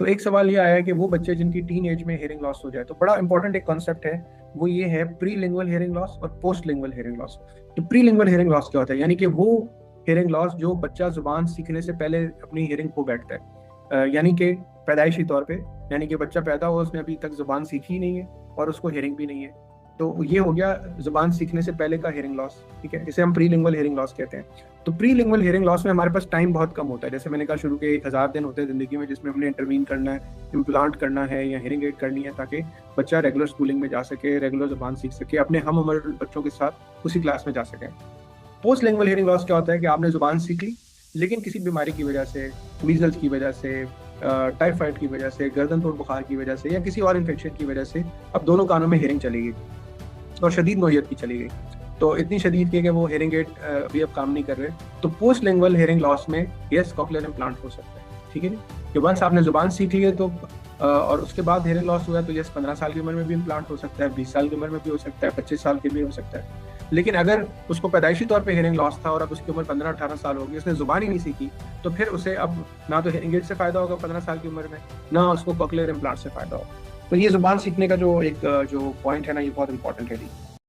तो एक सवाल ये आया कि वो बच्चे जिनकी टीन एज में हियरिंग लॉस हो जाए, तो बड़ा इंपॉर्टेंट एक कॉन्सेप्ट है, वो ये है प्री लिंगुअल हियरिंग लॉस और पोस्ट लिंगुअल हियरिंग लॉस। तो प्री लिंगुअल हियरिंग लॉस क्या होता है, यानी कि वो हियरिंग लॉस जो बच्चा जुबान सीखने से पहले अपनी हियरिंग खो बैठता है, यानी कि पैदाइशी तौर पे, यानी कि बच्चा पैदा हुआ उसने अभी तक जुबान सीखी ही नहीं है और उसको हियरिंग भी नहीं है। तो ये हो गया जुबान सीखने से पहले का हियरिंग लॉस, ठीक है, इसे हम प्री लिंगुअल हियरिंग लॉस कहते हैं। तो प्री लिंगुअल हियरिंग लॉस में हमारे पास टाइम बहुत कम होता है, जैसे मैंने कहा शुरू के 1000 दिन होते हैं जिंदगी में जिसमें हमने इंटरवीन करना है, इम्प्लांट करना है या हियरिंग एड करनी है, ताकि बच्चा रेगुलर स्कूलिंग में जा सके, रेगुलर जुबान सीख सके, अपने हम उम्र बच्चों के साथ उसी क्लास में जा सके। पोस्ट लिंगुअल हियरिंग लॉस क्या होता है कि आपने जुबान सीख ली, लेकिन किसी बीमारी की वजह से, मीजल्स की वजह से, टाइफाइड की वजह से, गर्दन तोड़ बुखार की वजह से या किसी और इन्फेक्शन की वजह से अब दोनों कानों में हियरिंग चली गई और शदीद नोयत की चली गई। तो इतनी शदीद की कि वो हेयरिंग एड भी अब काम नहीं कर रहे। तो पोस्ट लिंगुअल हेयरिंग लॉस में यस कॉक्लियर इम्प्लांट हो सकता है, ठीक है जी। कि वंस आपने जुबान सीखी है तो और उसके बाद हेयरिंग लॉस हुआ तो यस 15 साल की उम्र में भी इम्प्लांट हो सकता है, 20 साल की उम्र में भी हो सकता है, 25 साल की भी हो सकता है। लेकिन अगर उसको पैदाइशी तौर पे हेयरिंग लॉस था और अब उसकी उम्र 15-18 साल होगी, उसने जुबान ही नहीं सीखी, तो फिर उसे अब ना तो हेयरिंग एड से फायदा होगा 15 साल की उम्र में, ना उसको कॉक्लियर इम्प्लांट से फायदा होगा। तो ये जुबान सीखने का जो एक जो पॉइंट है ना, ये बहुत इंपॉर्टेंट है जी।